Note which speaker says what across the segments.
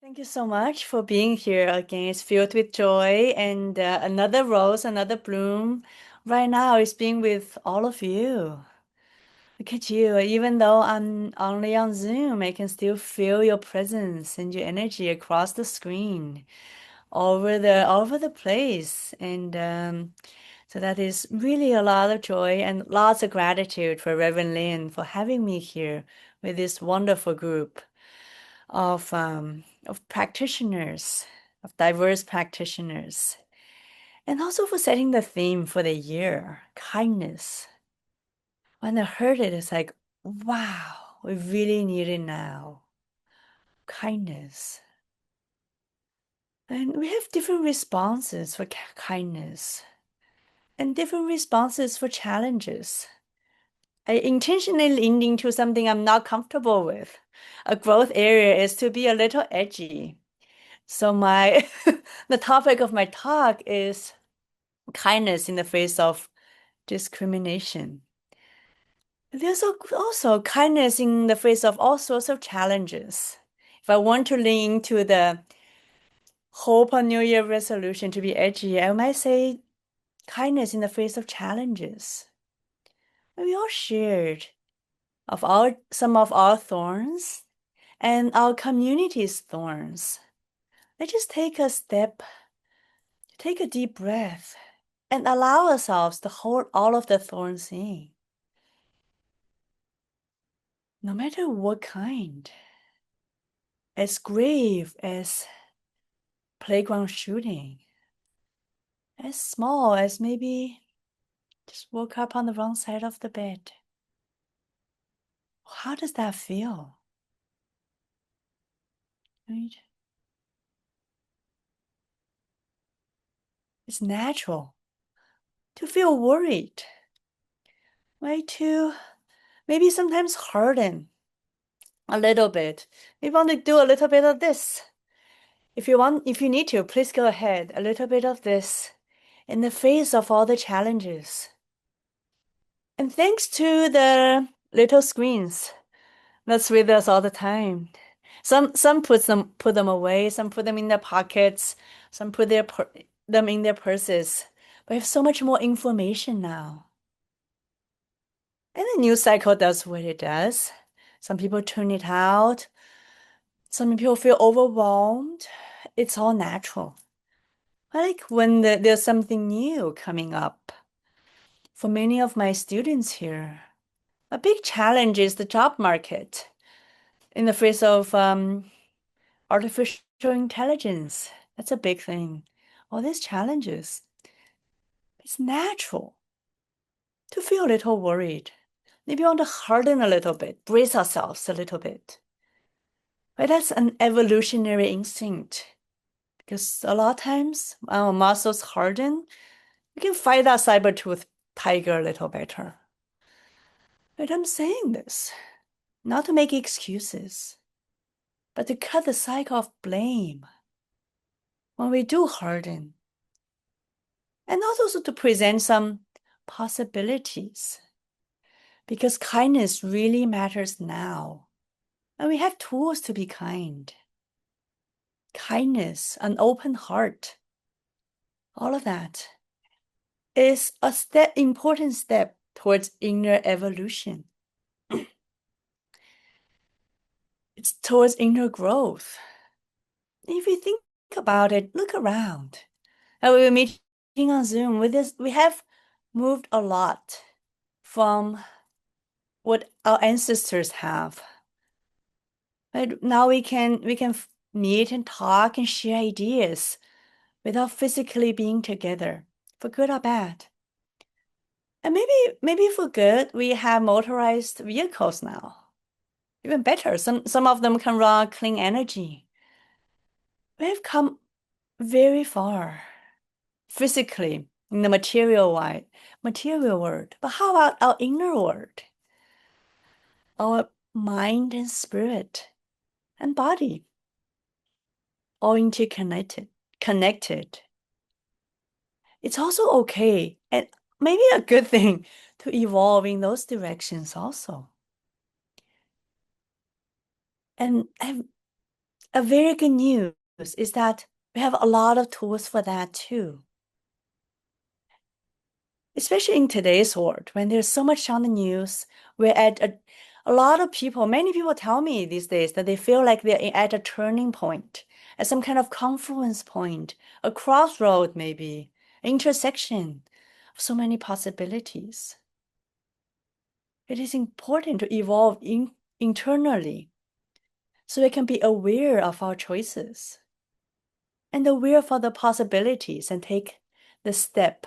Speaker 1: Thank you so much for being here again. It's filled with joy and another rose, another bloom. Right now, it's being with all of you. Look at you. Even though I'm only on Zoom, I can still feel your presence and your energy across the screen, all over the place. And so that is really a lot of joy and lots of gratitude for Reverend Lynn for having me here with this wonderful group of practitioners, of diverse practitioners, and also for setting the theme for the year, kindness. When I heard it, it's like, wow, we really need it now. Kindness. And we have different responses for kindness and different responses for challenges. I intentionally leaned into something I'm not comfortable with. A growth area is to be a little edgy. So my the topic of my talk is kindness in the face of discrimination. There's also kindness in the face of all sorts of challenges. If I want to lean into the hope on New Year resolution to be edgy, I might say kindness in the face of challenges. We all shared of our some of our thorns and our community's thorns. Let's just take a step, take a deep breath, and allow ourselves to hold all of the thorns in, no matter what kind, as grave as playground shooting, as small as maybe just woke up on the wrong side of the bed. How does that feel? Right? It's natural to feel worried, right? To maybe sometimes harden a little bit. We want to do a little bit of this. If you need to, please go ahead. A little bit of this in the face of all the challenges. And thanks to the little screens that's with us all the time. Some put them away, some put them in their pockets, some put them in their purses. We have so much more information now. And the news cycle does what it does. Some people tune it out. Some people feel overwhelmed. It's all natural. Like when there's something new coming up. For many of my students here, a big challenge is the job market in the face of artificial intelligence. That's a big thing. All these challenges. It's natural to feel a little worried. Maybe want to harden a little bit, brace ourselves a little bit. But that's an evolutionary instinct. Because a lot of times our muscles harden, we can fight that saber-tooth tiger a little better. But I'm saying this not to make excuses, but to cut the cycle of blame when we do harden, and also to present some possibilities. Because kindness really matters now, and we have tools to be kind. Kindness, an open heart, all of that is a important step towards inner evolution. It's towards inner growth. If you think about it, look around. We were meeting on Zoom with this. We have moved a lot from what our ancestors have. But now we can meet and talk and share ideas without physically being together, for good or bad. And maybe for good, we have motorized vehicles now. Even better, some of them can run clean energy. We have come very far physically in the material world. But how about our inner world? Our mind and spirit and body, all connected. It's also okay and maybe a good thing to evolve in those directions also. And A very good news is that we have a lot of tools for that too. Especially in today's world, when there's so much on the news, we're at a lot of people, many people tell me these days that they feel like they're at a turning point, at some kind of confluence point, a crossroad maybe, intersection of so many possibilities. It is important to evolve internally so we can be aware of our choices and aware for the possibilities and take the step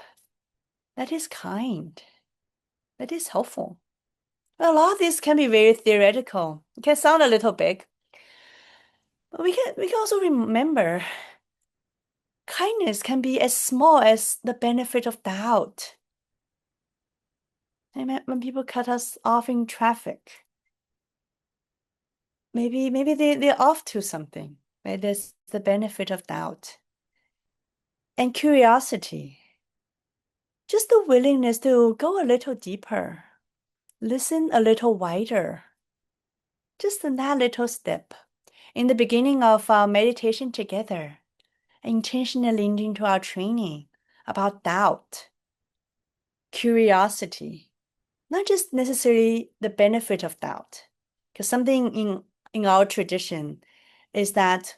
Speaker 1: that is kind, that is helpful. A lot of this can be very theoretical. It can sound a little big, but we can also remember kindness can be as small as the benefit of doubt. And when people cut us off in traffic, maybe they're off to something, where there's the benefit of doubt. And curiosity, just the willingness to go a little deeper, listen a little wider, just in that little step. In the beginning of our meditation together, intentionally into our training about doubt, curiosity, not just necessarily the benefit of doubt, because something in our tradition is that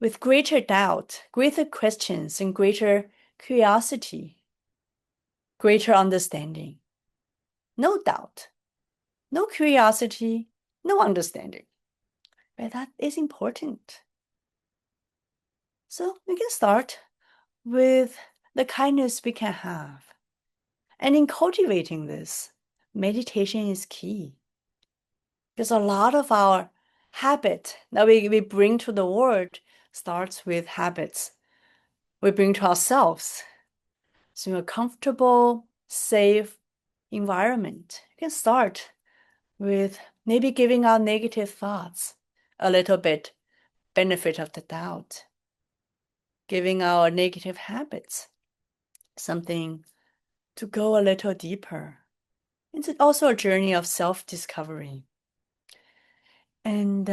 Speaker 1: with greater doubt, greater questions, and greater curiosity, greater understanding. No doubt, no curiosity, no understanding. Right? That is important. So we can start with the kindness we can have. And in cultivating this, meditation is key. Because a lot of our habit that we bring to the world starts with habits we bring to ourselves. So in a comfortable, safe environment, you can start with maybe giving our negative thoughts a little bit benefit of the doubt, giving our negative habits something to go a little deeper. It's also a journey of self-discovery. And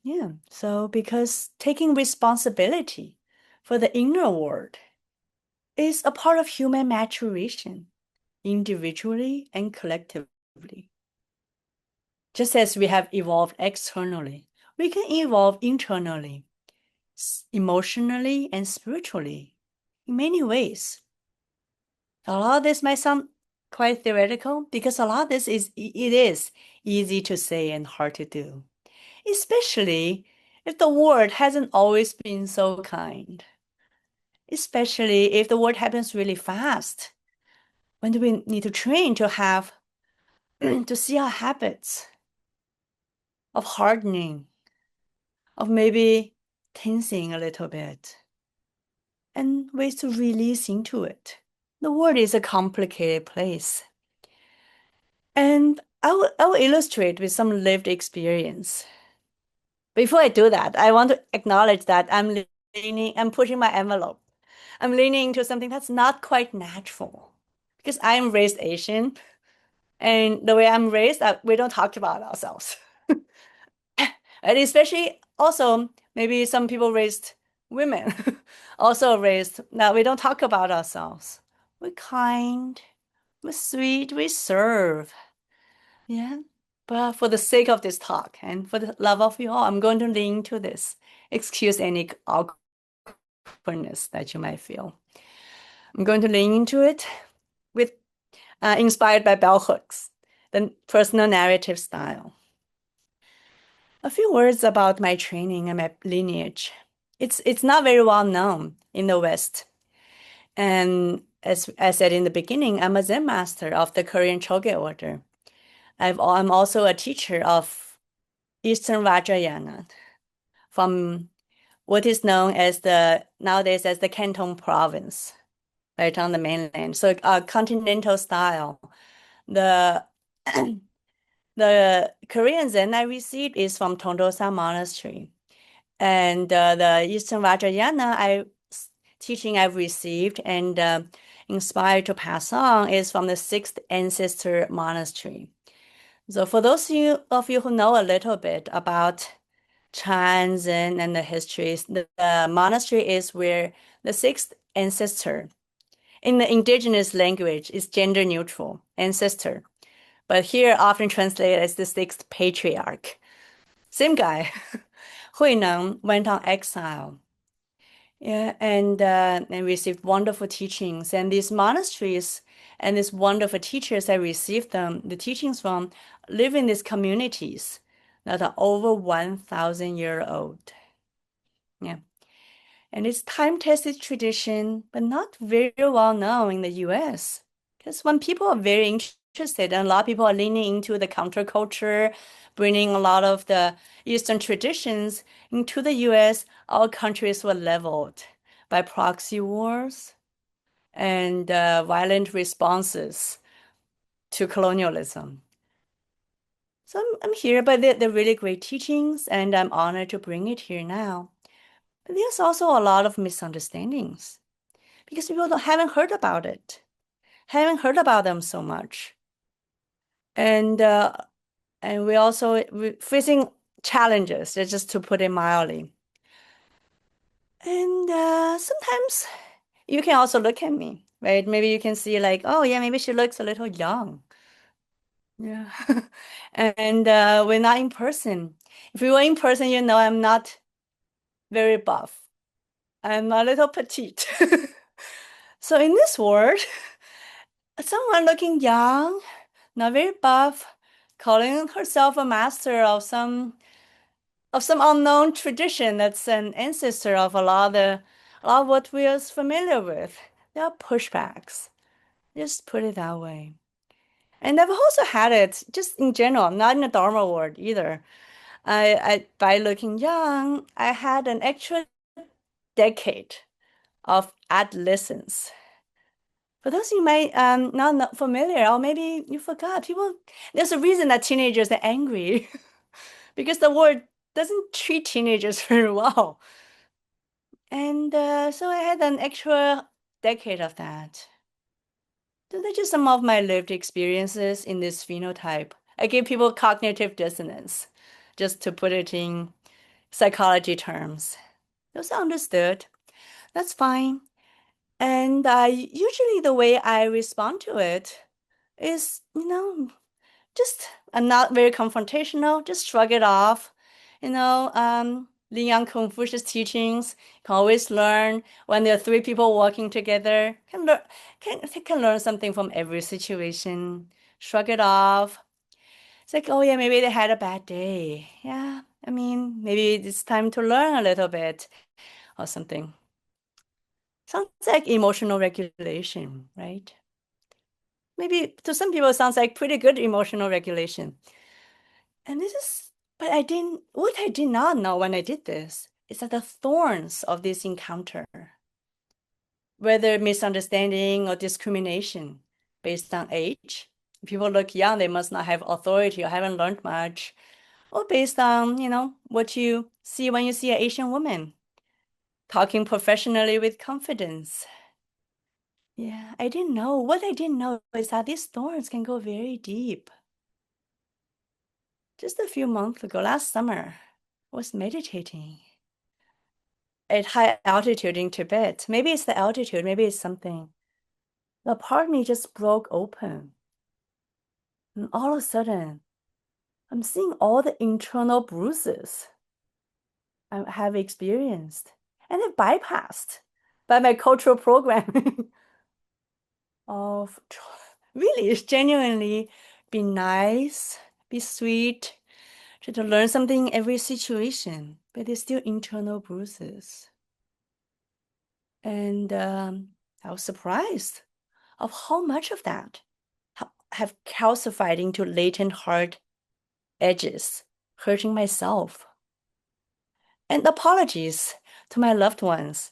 Speaker 1: yeah, so because taking responsibility for the inner world is a part of human maturation, individually and collectively. Just as we have evolved externally, we can evolve internally, emotionally and spiritually, in many ways. A lot of this might sound quite theoretical because a lot of this is easy to say and hard to do, especially if the world hasn't always been so kind, especially if the world happens really fast. When do we need to train to have to see our habits of hardening, of maybe tensing a little bit, and ways to release into it. The world is a complicated place. And I will illustrate with some lived experience. Before I do that, I want to acknowledge that I'm pushing my envelope. I'm leaning into something that's not quite natural because I'm raised Asian, and the way I'm raised, we don't talk about ourselves. And especially also, maybe some people raised women, also raised, now we don't talk about ourselves. We're kind, we're sweet, we serve. Yeah. But for the sake of this talk and for the love of you all, I'm going to lean into this. Excuse any awkwardness that you might feel. I'm going to lean into it with inspired by bell hooks, the personal narrative style. A few words about my training and my lineage. It's not very well known in the West. And as I said in the beginning, I'm a Zen master of the Korean Choge order. I'm also a teacher of Eastern Vajrayana from what is known as nowadays as the Canton province, right on the mainland. So continental style. The the Korean Zen I received is from Tongdosan Monastery. And the Eastern Vajrayana teaching I've received and inspired to pass on is from the Sixth Ancestor Monastery. So for those of you who know a little bit about Chan, Zen, and the histories. The monastery is where the sixth ancestor in the indigenous language is gender neutral, ancestor. But here often translated as the sixth patriarch. Same guy. Huineng went on exile. Yeah, and received wonderful teachings. And these monasteries and these wonderful teachers that received them, the teachings from, live in these communities that are over 1,000 year old. Yeah. And it's time-tested tradition, but not very well known in the US. Because when people are very interested, and a lot of people are leaning into the counterculture, bringing a lot of the Eastern traditions into the US, our countries were leveled by proxy wars and violent responses to colonialism. So I'm here, but they're really great teachings, and I'm honored to bring it here now. But there's also a lot of misunderstandings because people haven't heard about it, haven't heard about them so much. And we also we're facing challenges, just to put it mildly. And sometimes you can also look at me, right? Maybe you can see like, oh yeah, maybe she looks a little young. Yeah. And we're not in person. If we were in person, you know I'm not very buff. I'm a little petite. So in this world, someone looking young, not very buff, calling herself a master of some unknown tradition that's an ancestor of a lot of what we are familiar with. There are pushbacks. Just put it that way. And I've also had it just in general, not in the Dharma world either. By looking young, I had an extra decade of adolescence. For those you might not familiar, or maybe you forgot, people, there's a reason that teenagers are angry because the world doesn't treat teenagers very well. And so I had an extra decade of that. So that's just some of my lived experiences in this phenotype. I give people cognitive dissonance, just to put it in psychology terms. Those are understood. That's fine. And usually the way I respond to it is, just I'm not very confrontational, just shrug it off. Lean on Confucius teachings, can always learn when there are three people working together, can learn something from every situation. Shrug it off. It's like, oh yeah, maybe they had a bad day. Yeah, I mean, maybe it's time to learn a little bit or something. Sounds like emotional regulation, right? Maybe to some people, it sounds like pretty good emotional regulation. And but what I did not know when I did this is that the thorns of this encounter, whether misunderstanding or discrimination based on age, people look young, they must not have authority or haven't learned much, or based on, what you see when you see an Asian woman talking professionally with confidence. Yeah, I didn't know. What I didn't know is that these thorns can go very deep. Just a few months ago, last summer, I was meditating at high altitude in Tibet. Maybe it's the altitude, maybe it's something. The part of me just broke open. And all of a sudden, I'm seeing all the internal bruises I have experienced and it bypassed by my cultural programming of really genuinely be nice, be sweet, try to learn something in every situation, but there's still internal bruises. And I was surprised of how much of that have calcified into latent hard edges, hurting myself. And apologies to my loved ones,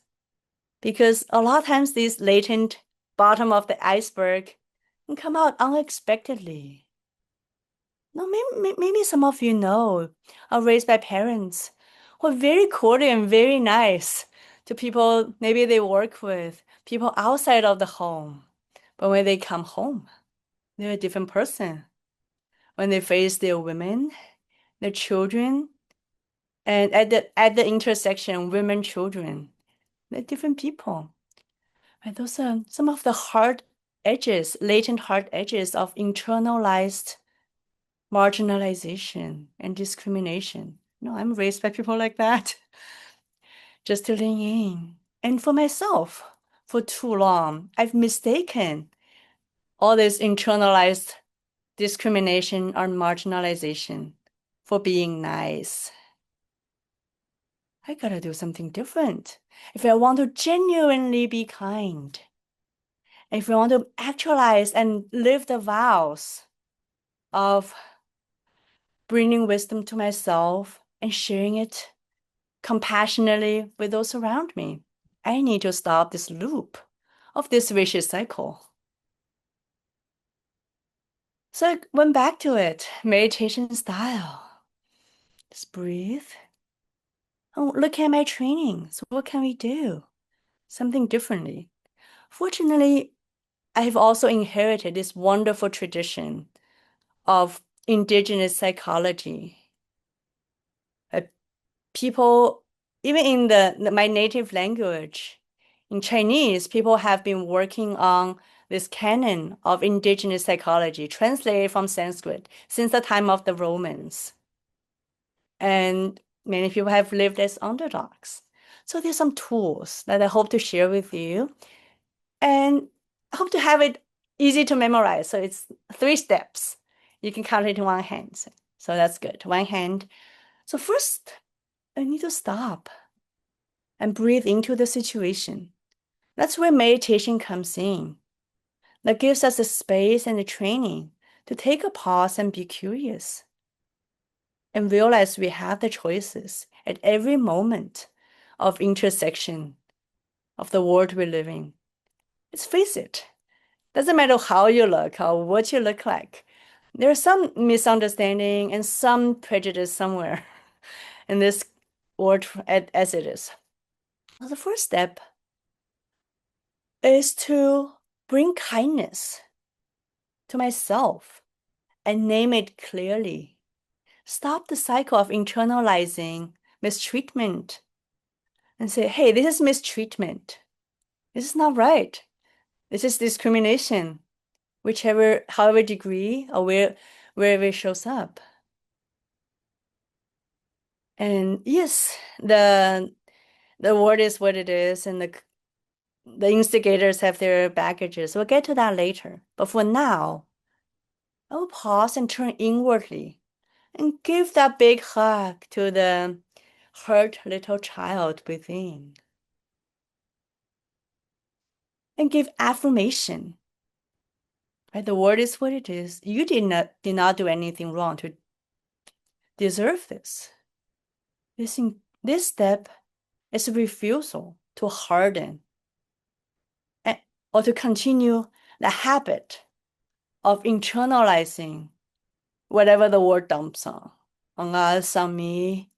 Speaker 1: because a lot of times these latent bottom of the iceberg can come out unexpectedly. No, maybe some of you know, are raised by parents who are very cordial and very nice to people maybe they work with, people outside of the home. But when they come home, they're a different person. When they face their women, their children, And at the intersection, women, children, they're different people. And those are some of the hard edges, latent hard edges of internalized marginalization and discrimination. No, I'm raised by people like that. Just to lean in. And for myself, for too long, I've mistaken all this internalized discrimination or marginalization for being nice. I gotta do something different. If I want to genuinely be kind, if I want to actualize and live the vows of bringing wisdom to myself and sharing it compassionately with those around me, I need to stop this loop of this vicious cycle. So I went back to it, meditation style. Just breathe. Oh, look at my training. So what can we do? Something differently. Fortunately, I've also inherited this wonderful tradition of indigenous psychology. Uh, People, even in my native language, in Chinese, people have been working on this canon of indigenous psychology, translated from Sanskrit, since the time of the Romans. And many people have lived as underdogs. So there's some tools that I hope to share with you. And I hope to have it easy to memorize. So it's 3 steps. You can count it in one hand. So that's good. One hand. So first, I need to stop and breathe into the situation. That's where meditation comes in. That gives us the space and the training to take a pause and be curious and realize we have the choices at every moment of intersection of the world we live in. Let's face it, doesn't matter how you look or what you look like. There's some misunderstanding and some prejudice somewhere in this world as it is. Well, the first step is to bring kindness to myself and name it clearly. Stop the cycle of internalizing mistreatment and say, hey, this is mistreatment. This is not right. This is discrimination, however degree or wherever it shows up. And yes, the word is what it is, and the instigators have their baggages. We'll get to that later. But for now, I will pause and turn inwardly and give that big hug to the hurt little child within. And give affirmation. Right? The word is what it is. You did not do anything wrong to deserve this. This step is a refusal to harden or to continue the habit of internalizing whatever the world dumps on us, on me.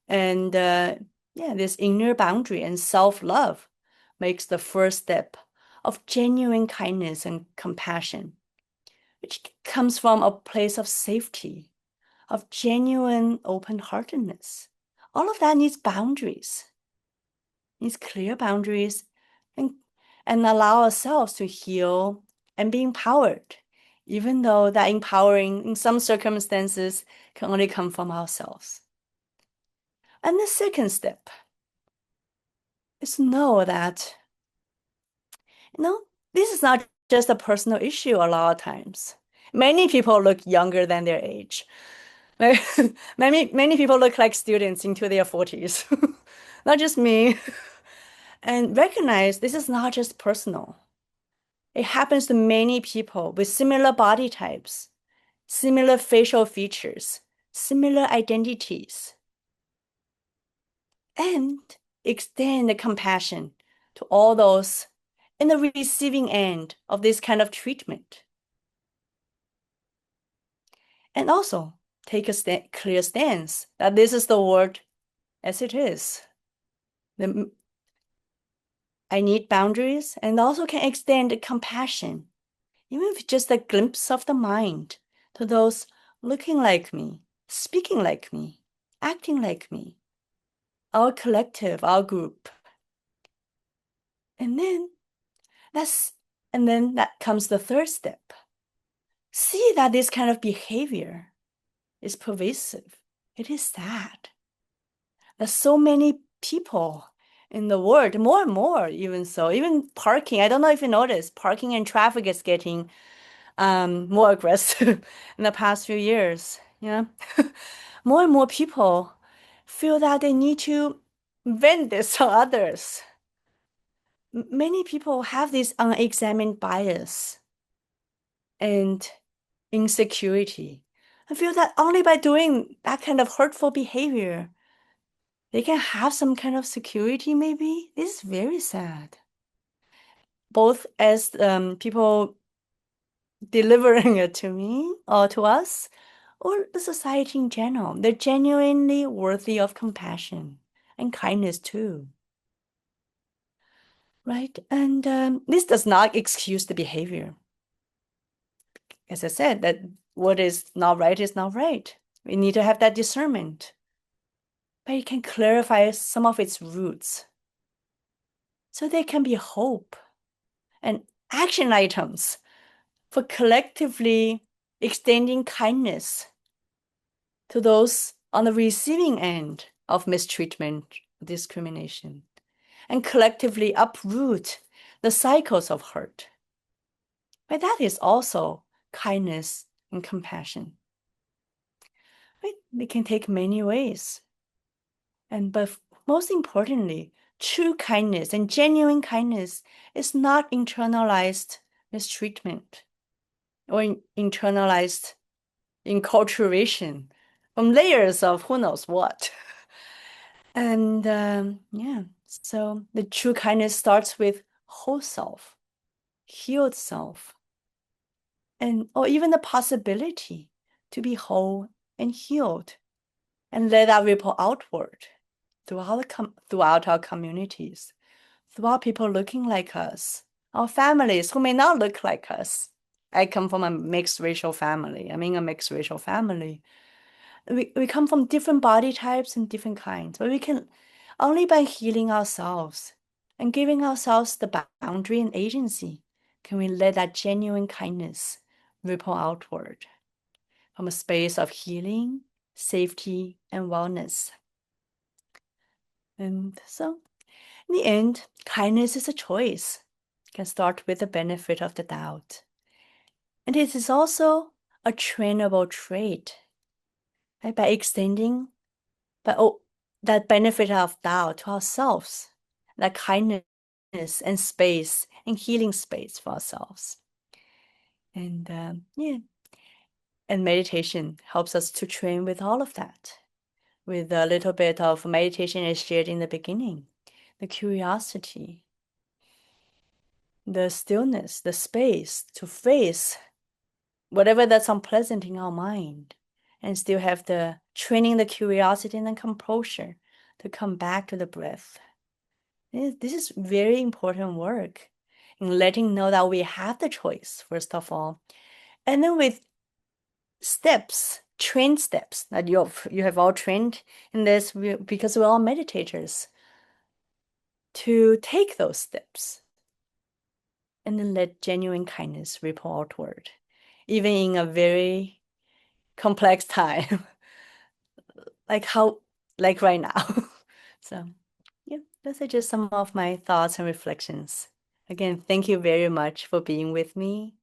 Speaker 1: And this inner boundary and self-love makes the first step of genuine kindness and compassion, which comes from a place of safety, of genuine open-heartedness. All of that needs boundaries, needs clear boundaries, and allow ourselves to heal and be empowered, even though that empowering in some circumstances can only come from ourselves. And the second step is know that, this is not just a personal issue a lot of times. Many people look younger than their age. Many people look like students into their 40s, not just me. And recognize this is not just personal. It happens to many people with similar body types, similar facial features, similar identities. And extend the compassion to all those in the receiving end of this kind of treatment. And also take a clear stance that this is the world as it is. I need boundaries and also can extend compassion, even if just a glimpse of the mind, to those looking like me, speaking like me, acting like me, our collective, our group. And then that comes the third step. See that this kind of behavior is pervasive. It is sad. There's so many people in the world, more and more, even so. Even parking, I don't know if you noticed, parking and traffic is getting more aggressive in the past few years. Yeah. More and more people feel that they need to vent this on others. Many people have this unexamined bias and insecurity. I feel that only by doing that kind of hurtful behavior, they can have some kind of security, maybe. This is very sad. Both as people delivering it to me or to us, or the society in general. They're genuinely worthy of compassion and kindness too. Right? And this does not excuse the behavior. As I said, that what is not right is not right. We need to have that discernment. But it can clarify some of its roots. So there can be hope and action items for collectively extending kindness to those on the receiving end of mistreatment, discrimination, and collectively uproot the cycles of hurt. But that is also kindness and compassion. Right? They can take many ways. But most importantly, true kindness and genuine kindness is not internalized mistreatment or internalized enculturation from layers of who knows what. And yeah, so the true kindness starts with whole self, healed self, and or even the possibility to be whole and healed, and let that ripple outward throughout our communities, throughout people looking like us, our families who may not look like us. I come from a mixed racial family. I'm in a mixed racial family. We come from different body types and different kinds, but we can only by healing ourselves and giving ourselves the boundary and agency can we let that genuine kindness ripple outward from a space of healing, safety, and wellness. And so, in the end, kindness is a choice. You can start with the benefit of the doubt. And it is also a trainable trait, right? By extending that benefit of doubt to ourselves, that kindness and space and healing space for ourselves. And yeah, and meditation helps us to train with all of that, with a little bit of meditation I shared in the beginning, the curiosity, the stillness, the space to face whatever that's unpleasant in our mind, and still have the training, the curiosity and the composure to come back to the breath. This is very important work in letting know that we have the choice, first of all. And then with steps, trained steps that you have all trained in this because we're all meditators, to take those steps and then let genuine kindness ripple outward, even in a very complex time, like right now. So yeah, those are just some of my thoughts and reflections. Again, thank you very much for being with me.